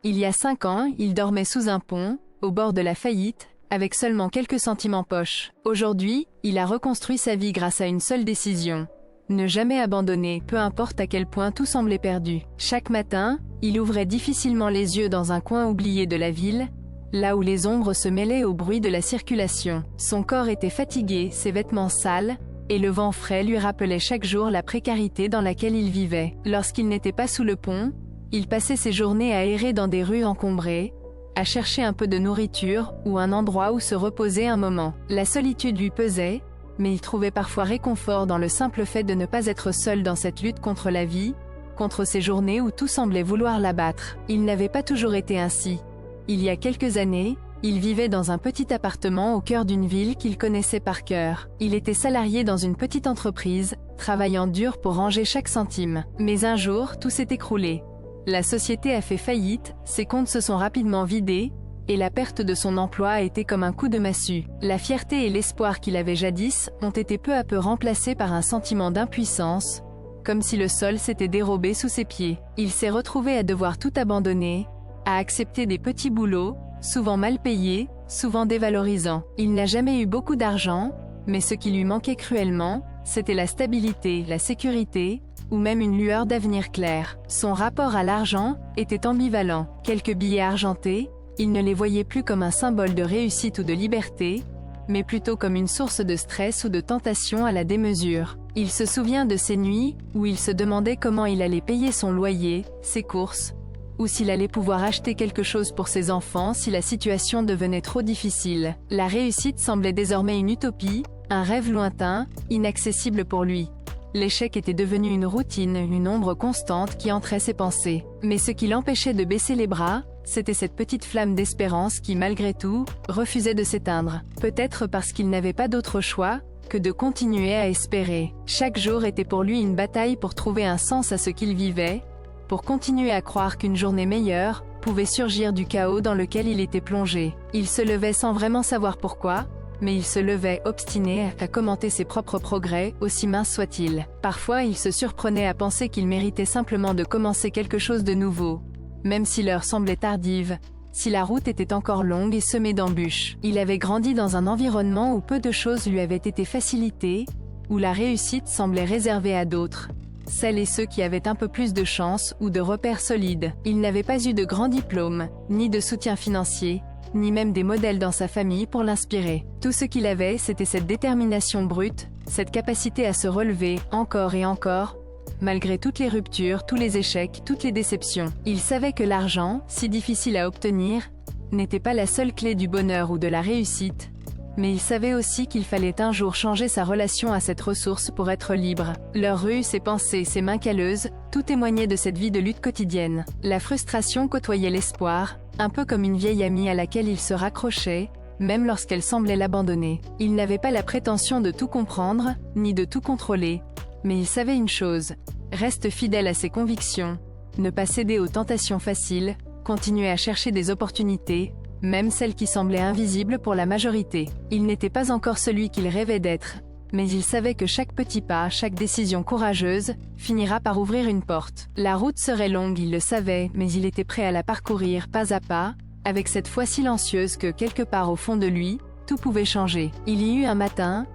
Il y a 5 ans, il dormait sous un pont, au bord de la faillite, avec seulement quelques centimes en poche. Aujourd'hui, il a reconstruit sa vie grâce à une seule décision. Ne jamais abandonner, peu importe à quel point tout semblait perdu. Chaque matin, il ouvrait difficilement les yeux dans un coin oublié de la ville, là où les ombres se mêlaient au bruit de la circulation. Son corps était fatigué, ses vêtements sales, et le vent frais lui rappelait chaque jour la précarité dans laquelle il vivait. Lorsqu'il n'était pas sous le pont, il passait ses journées à errer dans des rues encombrées, à chercher un peu de nourriture ou un endroit où se reposer un moment. La solitude lui pesait, mais il trouvait parfois réconfort dans le simple fait de ne pas être seul dans cette lutte contre la vie, contre ces journées où tout semblait vouloir l'abattre. Il n'avait pas toujours été ainsi. Il y a quelques années, il vivait dans un petit appartement au cœur d'une ville qu'il connaissait par cœur. Il était salarié dans une petite entreprise, travaillant dur pour ranger chaque centime. Mais un jour, tout s'est écroulé. La société a fait faillite, ses comptes se sont rapidement vidés, et la perte de son emploi a été comme un coup de massue. La fierté et l'espoir qu'il avait jadis ont été peu à peu remplacés par un sentiment d'impuissance, comme si le sol s'était dérobé sous ses pieds. Il s'est retrouvé à devoir tout abandonner, à accepter des petits boulots, souvent mal payés, souvent dévalorisants. Il n'a jamais eu beaucoup d'argent, mais ce qui lui manquait cruellement, c'était la stabilité, la sécurité, ou même une lueur d'avenir clair. Son rapport à l'argent était ambivalent. Quelques billets argentés, il ne les voyait plus comme un symbole de réussite ou de liberté, mais plutôt comme une source de stress ou de tentation à la démesure. Il se souvient de ces nuits, où il se demandait comment il allait payer son loyer, ses courses, ou s'il allait pouvoir acheter quelque chose pour ses enfants si la situation devenait trop difficile. La réussite semblait désormais une utopie, un rêve lointain, inaccessible pour lui. L'échec était devenu une routine, une ombre constante qui entrait ses pensées. Mais ce qui l'empêchait de baisser les bras, c'était cette petite flamme d'espérance qui, malgré tout, refusait de s'éteindre. Peut-être parce qu'il n'avait pas d'autre choix que de continuer à espérer. Chaque jour était pour lui une bataille pour trouver un sens à ce qu'il vivait, pour continuer à croire qu'une journée meilleure pouvait surgir du chaos dans lequel il était plongé. Il se levait sans vraiment savoir pourquoi, mais il se levait obstiné à commenter ses propres progrès, aussi minces soient-ils. Parfois il se surprenait à penser qu'il méritait simplement de commencer quelque chose de nouveau, même si l'heure semblait tardive, si la route était encore longue et semée d'embûches. Il avait grandi dans un environnement où peu de choses lui avaient été facilitées, où la réussite semblait réservée à d'autres, celles et ceux qui avaient un peu plus de chance ou de repères solides. Il n'avait pas eu de grands diplômes, ni de soutien financier, ni même des modèles dans sa famille pour l'inspirer. Tout ce qu'il avait, c'était cette détermination brute, cette capacité à se relever, encore et encore, malgré toutes les ruptures, tous les échecs, toutes les déceptions. Il savait que l'argent, si difficile à obtenir, n'était pas la seule clé du bonheur ou de la réussite, mais il savait aussi qu'il fallait un jour changer sa relation à cette ressource pour être libre. Leurs rues, ses pensées, ses mains calleuses, tout témoignait de cette vie de lutte quotidienne. La frustration côtoyait l'espoir, un peu comme une vieille amie à laquelle il se raccrochait, même lorsqu'elle semblait l'abandonner. Il n'avait pas la prétention de tout comprendre, ni de tout contrôler, mais il savait une chose: reste fidèle à ses convictions, ne pas céder aux tentations faciles, continuer à chercher des opportunités, même celles qui semblaient invisibles pour la majorité. Il n'était pas encore celui qu'il rêvait d'être, mais il savait que chaque petit pas, chaque décision courageuse, finira par ouvrir une porte. La route serait longue, il le savait, mais il était prêt à la parcourir pas à pas, avec cette foi silencieuse que, quelque part au fond de lui, tout pouvait changer. Il y eut un matin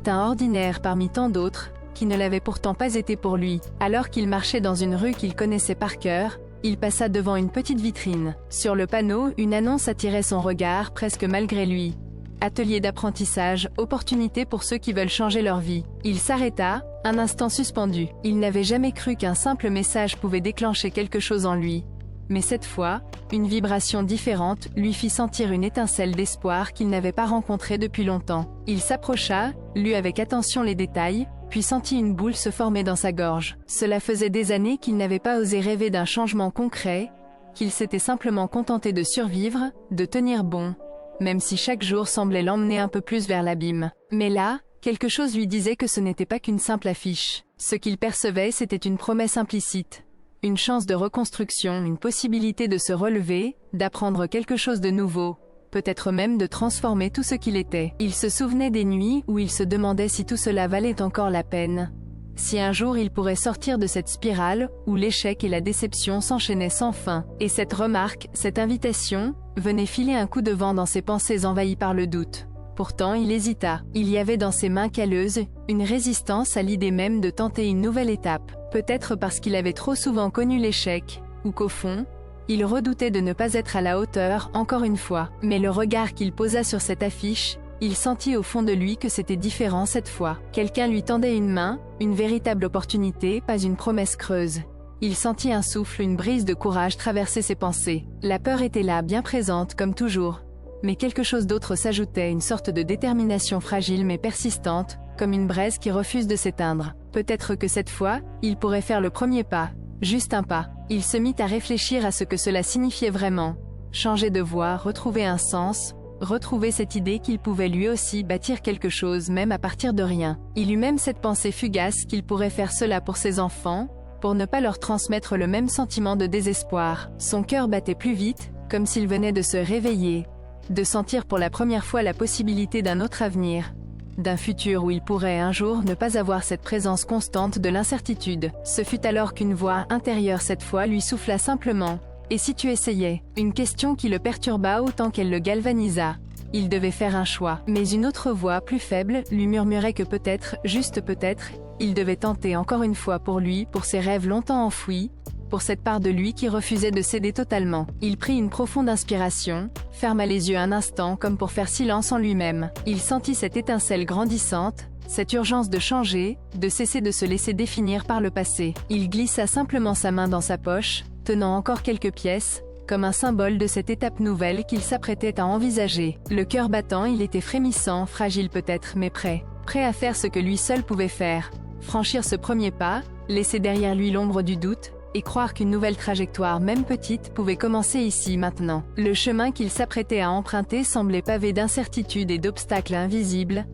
ordinaire parmi tant d'autres, qui ne l'avait pourtant pas été pour lui. Alors qu'il marchait dans une rue qu'il connaissait par cœur, il passa devant une petite vitrine. Sur le panneau, une annonce attirait son regard presque malgré lui. Atelier d'apprentissage, opportunité pour ceux qui veulent changer leur vie. Il s'arrêta, un instant suspendu. Il n'avait jamais cru qu'un simple message pouvait déclencher quelque chose en lui. Mais cette fois, une vibration différente lui fit sentir une étincelle d'espoir qu'il n'avait pas rencontrée depuis longtemps. Il s'approcha, lut avec attention les détails, puis sentit une boule se former dans sa gorge. Cela faisait des années qu'il n'avait pas osé rêver d'un changement concret, qu'il s'était simplement contenté de survivre, de tenir bon, même si chaque jour semblait l'emmener un peu plus vers l'abîme. Mais là, quelque chose lui disait que ce n'était pas qu'une simple affiche. Ce qu'il percevait, c'était une promesse implicite. Une chance de reconstruction, une possibilité de se relever, d'apprendre quelque chose de nouveau, peut-être même de transformer tout ce qu'il était. Il se souvenait des nuits où il se demandait si tout cela valait encore la peine, si un jour il pourrait sortir de cette spirale, où l'échec et la déception s'enchaînaient sans fin. Et cette remarque, cette invitation, venait filer un coup de vent dans ses pensées envahies par le doute. Pourtant il hésita. Il y avait dans ses mains calleuses, une résistance à l'idée même de tenter une nouvelle étape. Peut-être parce qu'il avait trop souvent connu l'échec, ou qu'au fond, il redoutait de ne pas être à la hauteur encore une fois. Mais le regard qu'il posa sur cette affiche, il sentit au fond de lui que c'était différent cette fois. Quelqu'un lui tendait une main, une véritable opportunité, pas une promesse creuse. Il sentit un souffle, une brise de courage traverser ses pensées. La peur était là, bien présente comme toujours. Mais quelque chose d'autre s'ajoutait, une sorte de détermination fragile mais persistante, comme une braise qui refuse de s'éteindre. Peut-être que cette fois, il pourrait faire le premier pas, juste un pas. Il se mit à réfléchir à ce que cela signifiait vraiment. Changer de voie, retrouver un sens, retrouver cette idée qu'il pouvait lui aussi bâtir quelque chose même à partir de rien. Il eut même cette pensée fugace qu'il pourrait faire cela pour ses enfants, pour ne pas leur transmettre le même sentiment de désespoir. Son cœur battait plus vite, comme s'il venait de se réveiller, de sentir pour la première fois la possibilité d'un autre avenir, d'un futur où il pourrait un jour ne pas avoir cette présence constante de l'incertitude. Ce fut alors qu'une voix intérieure cette fois lui souffla simplement. Et si tu essayais? Une question qui le perturba autant qu'elle le galvanisa. Il devait faire un choix. Mais une autre voix plus faible lui murmurait que peut-être, juste peut-être, il devait tenter encore une fois pour lui, pour ses rêves longtemps enfouis, pour cette part de lui qui refusait de céder totalement. Il prit une profonde inspiration, ferma les yeux un instant comme pour faire silence en lui-même. Il sentit cette étincelle grandissante, cette urgence de changer, de cesser de se laisser définir par le passé. Il glissa simplement sa main dans sa poche, tenant encore quelques pièces, comme un symbole de cette étape nouvelle qu'il s'apprêtait à envisager. Le cœur battant, il était frémissant, fragile peut-être, mais prêt à faire ce que lui seul pouvait faire. Franchir ce premier pas, laisser derrière lui l'ombre du doute, et croire qu'une nouvelle trajectoire, même petite, pouvait commencer ici, maintenant. Le chemin qu'il s'apprêtait à emprunter semblait pavé d'incertitudes et d'obstacles invisibles,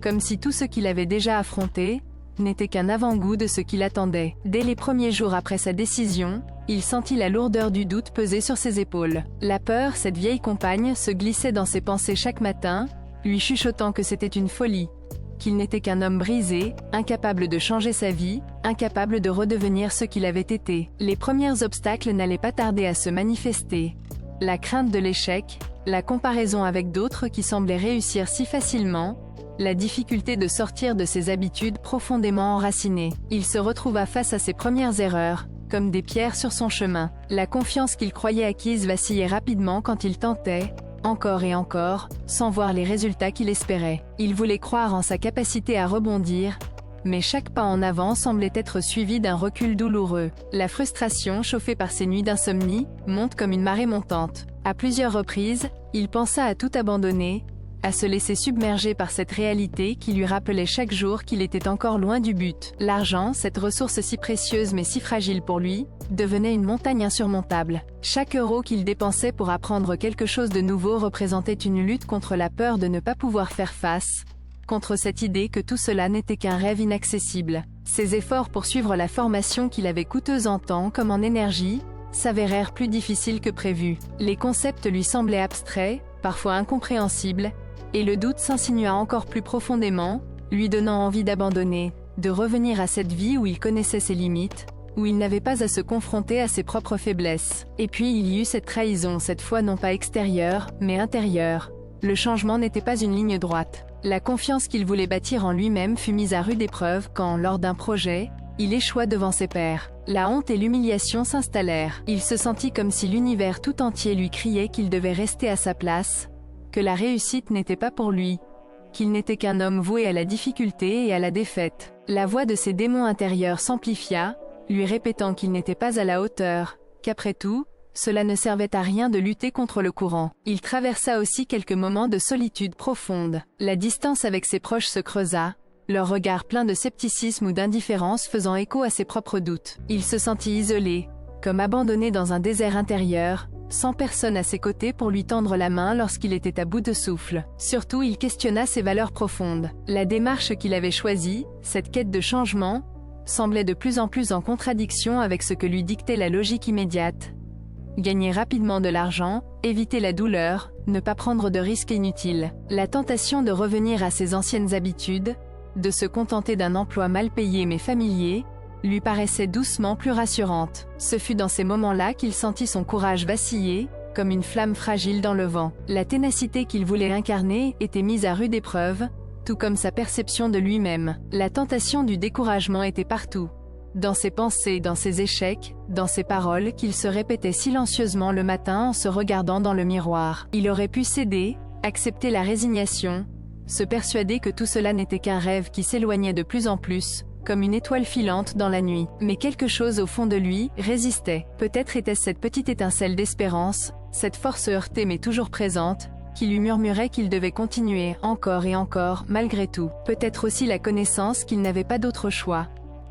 comme si tout ce qu'il avait déjà affronté n'était qu'un avant-goût de ce qui l'attendait. Dès les premiers jours après sa décision, il sentit la lourdeur du doute peser sur ses épaules. La peur, cette vieille compagne, se glissait dans ses pensées chaque matin, lui chuchotant que c'était une folie, qu'il n'était qu'un homme brisé, incapable de changer sa vie, incapable de redevenir ce qu'il avait été. Les premiers obstacles n'allaient pas tarder à se manifester. La crainte de l'échec, la comparaison avec d'autres qui semblaient réussir si facilement, la difficulté de sortir de ses habitudes profondément enracinées. Il se retrouva face à ses premières erreurs, comme des pierres sur son chemin. La confiance qu'il croyait acquise vacillait rapidement quand il tentait, encore et encore, sans voir les résultats qu'il espérait. Il voulait croire en sa capacité à rebondir, mais chaque pas en avant semblait être suivi d'un recul douloureux. La frustration, chauffée par ses nuits d'insomnie, monte comme une marée montante. À plusieurs reprises, il pensa à tout abandonner, à se laisser submerger par cette réalité qui lui rappelait chaque jour qu'il était encore loin du but. L'argent, cette ressource si précieuse mais si fragile pour lui, devenait une montagne insurmontable. Chaque euro qu'il dépensait pour apprendre quelque chose de nouveau représentait une lutte contre la peur de ne pas pouvoir faire face, contre cette idée que tout cela n'était qu'un rêve inaccessible. Ses efforts pour suivre la formation qu'il avait coûteuse en temps comme en énergie, s'avérèrent plus difficiles que prévu. Les concepts lui semblaient abstraits, parfois incompréhensibles, et le doute s'insinua encore plus profondément, lui donnant envie d'abandonner, de revenir à cette vie où il connaissait ses limites, où il n'avait pas à se confronter à ses propres faiblesses. Et puis il y eut cette trahison, cette fois non pas extérieure, mais intérieure. Le changement n'était pas une ligne droite. La confiance qu'il voulait bâtir en lui-même fut mise à rude épreuve quand, lors d'un projet, il échoua devant ses pairs. La honte et l'humiliation s'installèrent. Il se sentit comme si l'univers tout entier lui criait qu'il devait rester à sa place, que la réussite n'était pas pour lui, qu'il n'était qu'un homme voué à la difficulté et à la défaite. La voix de ses démons intérieurs s'amplifia, lui répétant qu'il n'était pas à la hauteur, qu'après tout, cela ne servait à rien de lutter contre le courant. Il traversa aussi quelques moments de solitude profonde. La distance avec ses proches se creusa, leur regard plein de scepticisme ou d'indifférence faisant écho à ses propres doutes. Il se sentit isolé, comme abandonné dans un désert intérieur, sans personne à ses côtés pour lui tendre la main lorsqu'il était à bout de souffle. Surtout, il questionna ses valeurs profondes. La démarche qu'il avait choisie, cette quête de changement, semblait de plus en plus en contradiction avec ce que lui dictait la logique immédiate. Gagner rapidement de l'argent, éviter la douleur, ne pas prendre de risques inutiles. La tentation de revenir à ses anciennes habitudes, de se contenter d'un emploi mal payé mais familier, lui paraissait doucement plus rassurante. Ce fut dans ces moments-là qu'il sentit son courage vaciller, comme une flamme fragile dans le vent. La ténacité qu'il voulait incarner était mise à rude épreuve, tout comme sa perception de lui-même. La tentation du découragement était partout. Dans ses pensées, dans ses échecs, dans ses paroles qu'il se répétait silencieusement le matin en se regardant dans le miroir. Il aurait pu céder, accepter la résignation, se persuader que tout cela n'était qu'un rêve qui s'éloignait de plus en plus, comme une étoile filante dans la nuit. Mais quelque chose au fond de lui résistait. Peut-être était-ce cette petite étincelle d'espérance, cette force heurtée mais toujours présente, qui lui murmurait qu'il devait continuer encore et encore, malgré tout. Peut-être aussi la connaissance qu'il n'avait pas d'autre choix.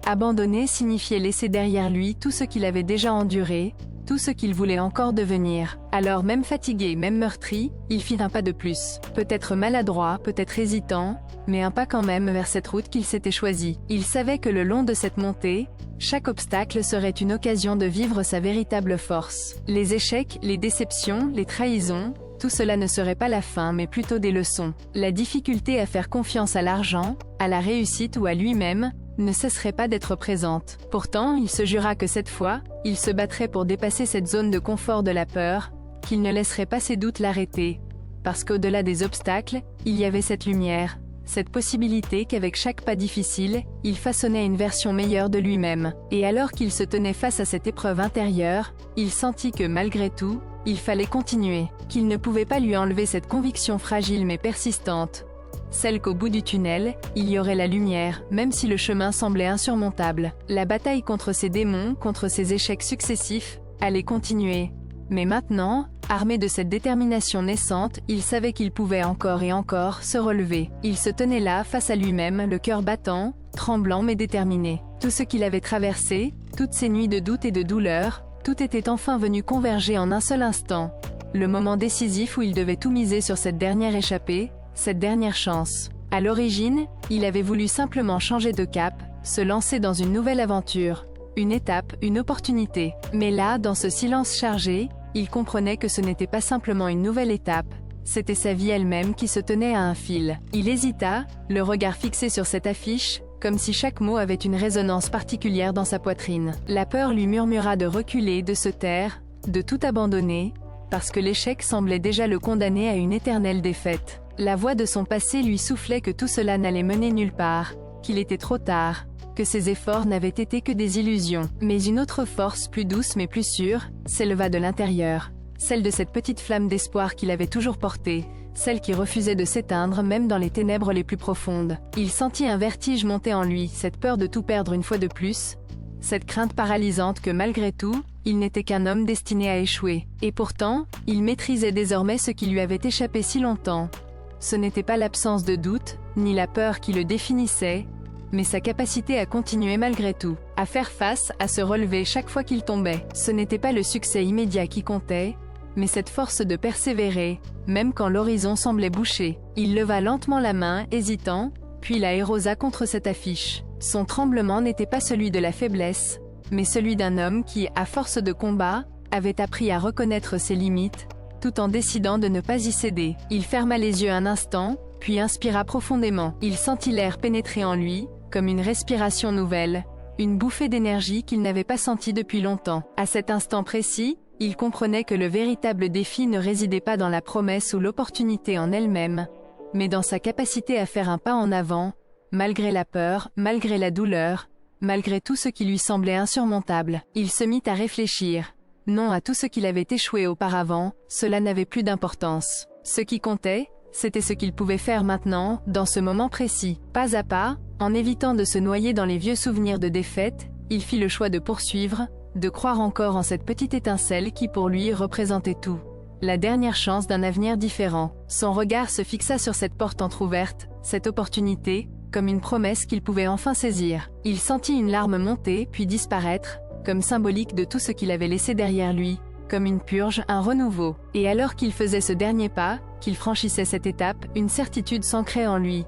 Abandonner signifiait laisser derrière lui tout ce qu'il avait déjà enduré, tout ce qu'il voulait encore devenir. Alors même fatigué, même meurtri, il fit un pas de plus. Peut-être maladroit, peut-être hésitant, mais un pas quand même vers cette route qu'il s'était choisie. Il savait que le long de cette montée, chaque obstacle serait une occasion de vivre sa véritable force. Les échecs, les déceptions, les trahisons, tout cela ne serait pas la fin mais plutôt des leçons. La difficulté à faire confiance à l'argent, à la réussite ou à lui-même, ne cesserait pas d'être présente. Pourtant, il se jura que cette fois, il se battrait pour dépasser cette zone de confort de la peur, qu'il ne laisserait pas ses doutes l'arrêter. Parce qu'au-delà des obstacles, il y avait cette lumière, cette possibilité qu'avec chaque pas difficile, il façonnait une version meilleure de lui-même. Et alors qu'il se tenait face à cette épreuve intérieure, il sentit que malgré tout, il fallait continuer, qu'il ne pouvait pas lui enlever cette conviction fragile mais persistante. Celle qu'au bout du tunnel, il y aurait la lumière, même si le chemin semblait insurmontable. La bataille contre ses démons, contre ses échecs successifs, allait continuer. Mais maintenant, armé de cette détermination naissante, il savait qu'il pouvait encore et encore se relever. Il se tenait là, face à lui-même, le cœur battant, tremblant mais déterminé. Tout ce qu'il avait traversé, toutes ces nuits de doute et de douleur, tout était enfin venu converger en un seul instant. Le moment décisif où il devait tout miser sur cette dernière échappée, cette dernière chance. À l'origine, il avait voulu simplement changer de cap, se lancer dans une nouvelle aventure, une étape, une opportunité. Mais là, dans ce silence chargé, il comprenait que ce n'était pas simplement une nouvelle étape, c'était sa vie elle-même qui se tenait à un fil. Il hésita, le regard fixé sur cette affiche, comme si chaque mot avait une résonance particulière dans sa poitrine. La peur lui murmura de reculer, de se taire, de tout abandonner, parce que l'échec semblait déjà le condamner à une éternelle défaite. La voix de son passé lui soufflait que tout cela n'allait mener nulle part, qu'il était trop tard, que ses efforts n'avaient été que des illusions. Mais une autre force plus douce mais plus sûre, s'éleva de l'intérieur. Celle de cette petite flamme d'espoir qu'il avait toujours portée, celle qui refusait de s'éteindre même dans les ténèbres les plus profondes. Il sentit un vertige monter en lui, cette peur de tout perdre une fois de plus, cette crainte paralysante que malgré tout, il n'était qu'un homme destiné à échouer. Et pourtant, il maîtrisait désormais ce qui lui avait échappé si longtemps. Ce n'était pas l'absence de doute, ni la peur qui le définissait, mais sa capacité à continuer malgré tout, à faire face, à se relever chaque fois qu'il tombait. Ce n'était pas le succès immédiat qui comptait, mais cette force de persévérer, même quand l'horizon semblait bouché. Il leva lentement la main, hésitant, puis la hérosa contre cette affiche. Son tremblement n'était pas celui de la faiblesse, mais celui d'un homme qui, à force de combat, avait appris à reconnaître ses limites, tout en décidant de ne pas y céder. Il ferma les yeux un instant, puis inspira profondément. Il sentit l'air pénétrer en lui, comme une respiration nouvelle, une bouffée d'énergie qu'il n'avait pas sentie depuis longtemps. À cet instant précis, il comprenait que le véritable défi ne résidait pas dans la promesse ou l'opportunité en elle-même, mais dans sa capacité à faire un pas en avant, malgré la peur, malgré la douleur, malgré tout ce qui lui semblait insurmontable. Il se mit à réfléchir. Non à tout ce qu'il avait échoué auparavant, cela n'avait plus d'importance. Ce qui comptait, c'était ce qu'il pouvait faire maintenant, dans ce moment précis. Pas à pas, en évitant de se noyer dans les vieux souvenirs de défaite, il fit le choix de poursuivre, de croire encore en cette petite étincelle qui pour lui représentait tout. La dernière chance d'un avenir différent. Son regard se fixa sur cette porte entr'ouverte, cette opportunité, comme une promesse qu'il pouvait enfin saisir. Il sentit une larme monter puis disparaître, comme symbolique de tout ce qu'il avait laissé derrière lui, comme une purge, un renouveau. Et alors qu'il faisait ce dernier pas, qu'il franchissait cette étape, une certitude s'ancrait en lui.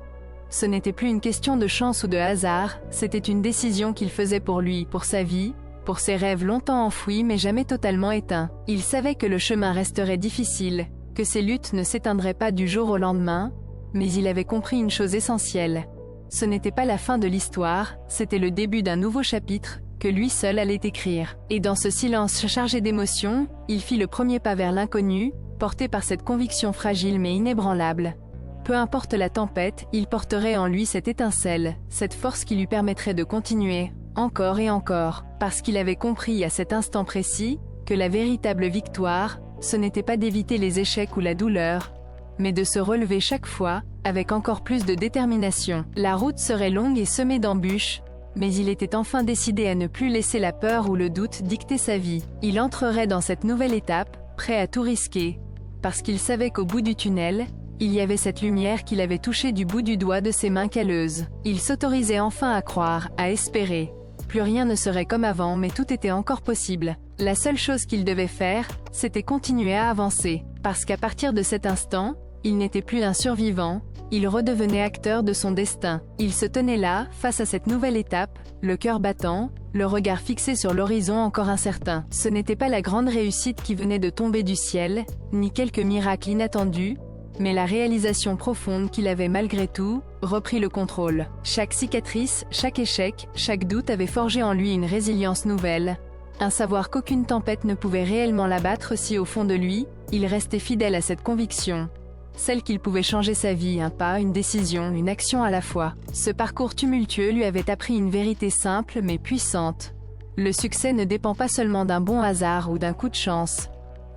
Ce n'était plus une question de chance ou de hasard, c'était une décision qu'il faisait pour lui, pour sa vie, pour ses rêves longtemps enfouis mais jamais totalement éteints. Il savait que le chemin resterait difficile, que ses luttes ne s'éteindraient pas du jour au lendemain, mais il avait compris une chose essentielle. Ce n'était pas la fin de l'histoire, c'était le début d'un nouveau chapitre, que lui seul allait écrire. Et dans ce silence chargé d'émotions, il fit le premier pas vers l'inconnu, porté par cette conviction fragile mais inébranlable. Peu importe la tempête, il porterait en lui cette étincelle, cette force qui lui permettrait de continuer, encore et encore, parce qu'il avait compris à cet instant précis, que la véritable victoire, ce n'était pas d'éviter les échecs ou la douleur, mais de se relever chaque fois, avec encore plus de détermination. La route serait longue et semée d'embûches, mais il était enfin décidé à ne plus laisser la peur ou le doute dicter sa vie. Il entrerait dans cette nouvelle étape, prêt à tout risquer, parce qu'il savait qu'au bout du tunnel, il y avait cette lumière qu'il avait touchée du bout du doigt de ses mains calleuses. Il s'autorisait enfin à croire, à espérer. Plus rien ne serait comme avant, mais tout était encore possible. La seule chose qu'il devait faire, c'était continuer à avancer, parce qu'à partir de cet instant, il n'était plus un survivant, il redevenait acteur de son destin. Il se tenait là, face à cette nouvelle étape, le cœur battant, le regard fixé sur l'horizon encore incertain. Ce n'était pas la grande réussite qui venait de tomber du ciel, ni quelque miracle inattendu, mais la réalisation profonde qu'il avait malgré tout repris le contrôle. Chaque cicatrice, chaque échec, chaque doute avait forgé en lui une résilience nouvelle, un savoir qu'aucune tempête ne pouvait réellement l'abattre si au fond de lui, il restait fidèle à cette conviction, celle qu'il pouvait changer sa vie, un pas, une décision, une action à la fois. Ce parcours tumultueux lui avait appris une vérité simple mais puissante. Le succès ne dépend pas seulement d'un bon hasard ou d'un coup de chance.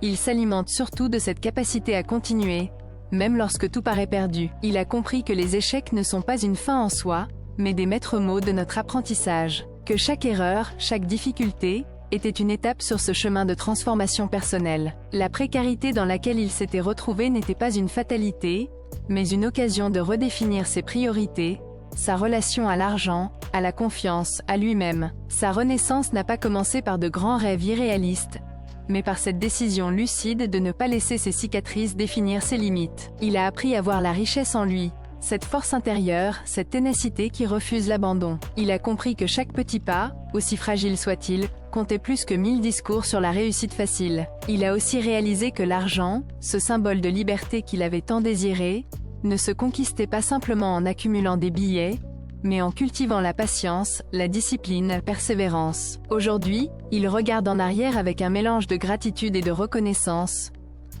Il s'alimente surtout de cette capacité à continuer, même lorsque tout paraît perdu. Il a compris que les échecs ne sont pas une fin en soi, mais des maîtres mots de notre apprentissage. Que chaque erreur, chaque difficulté, était une étape sur ce chemin de transformation personnelle. La précarité dans laquelle il s'était retrouvé n'était pas une fatalité, mais une occasion de redéfinir ses priorités, sa relation à l'argent, à la confiance, à lui-même. Sa renaissance n'a pas commencé par de grands rêves irréalistes, mais par cette décision lucide de ne pas laisser ses cicatrices définir ses limites. Il a appris à voir la richesse en lui, cette force intérieure, cette ténacité qui refuse l'abandon. Il a compris que chaque petit pas, aussi fragile soit-il, comptait plus que 1000 discours sur la réussite facile. Il a aussi réalisé que l'argent, ce symbole de liberté qu'il avait tant désiré, ne se conquistait pas simplement en accumulant des billets, mais en cultivant la patience, la discipline, la persévérance. Aujourd'hui, il regarde en arrière avec un mélange de gratitude et de reconnaissance.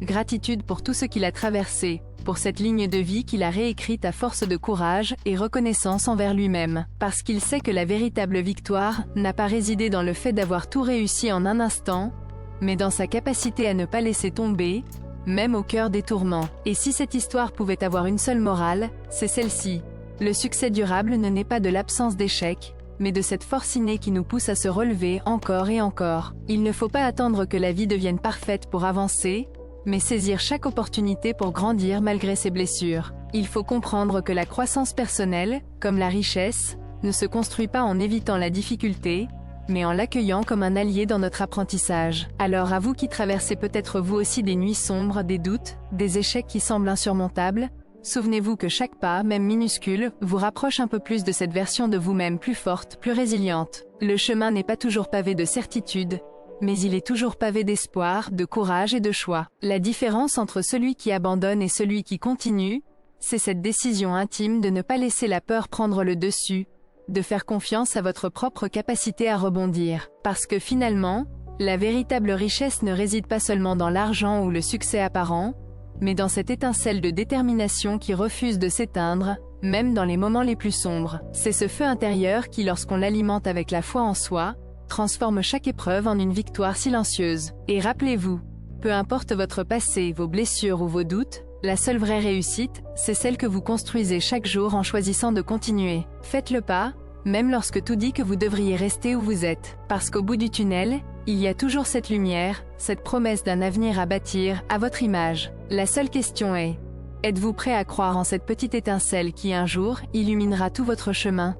Gratitude pour tout ce qu'il a traversé, pour cette ligne de vie qu'il a réécrite à force de courage, et reconnaissance envers lui-même, parce qu'il sait que la véritable victoire n'a pas résidé dans le fait d'avoir tout réussi en un instant, mais dans sa capacité à ne pas laisser tomber, même au cœur des tourments. Et si cette histoire pouvait avoir une seule morale, c'est celle-ci. Le succès durable ne naît pas de l'absence d'échecs, mais de cette force innée qui nous pousse à se relever encore et encore. Il ne faut pas attendre que la vie devienne parfaite pour avancer, mais saisir chaque opportunité pour grandir malgré ses blessures. Il faut comprendre que la croissance personnelle, comme la richesse, ne se construit pas en évitant la difficulté, mais en l'accueillant comme un allié dans notre apprentissage. Alors à vous qui traversez peut-être vous aussi des nuits sombres, des doutes, des échecs qui semblent insurmontables, souvenez-vous que chaque pas, même minuscule, vous rapproche un peu plus de cette version de vous-même plus forte, plus résiliente. Le chemin n'est pas toujours pavé de certitudes, mais il est toujours pavé d'espoir, de courage et de choix. La différence entre celui qui abandonne et celui qui continue, c'est cette décision intime de ne pas laisser la peur prendre le dessus, de faire confiance à votre propre capacité à rebondir. Parce que finalement, la véritable richesse ne réside pas seulement dans l'argent ou le succès apparent, mais dans cette étincelle de détermination qui refuse de s'éteindre, même dans les moments les plus sombres. C'est ce feu intérieur qui, lorsqu'on l'alimente avec la foi en soi, transforme chaque épreuve en une victoire silencieuse. Et rappelez-vous, peu importe votre passé, vos blessures ou vos doutes, la seule vraie réussite, c'est celle que vous construisez chaque jour en choisissant de continuer. Faites le pas, même lorsque tout dit que vous devriez rester où vous êtes. Parce qu'au bout du tunnel, il y a toujours cette lumière, cette promesse d'un avenir à bâtir, à votre image. La seule question est, êtes-vous prêt à croire en cette petite étincelle qui un jour illuminera tout votre chemin ?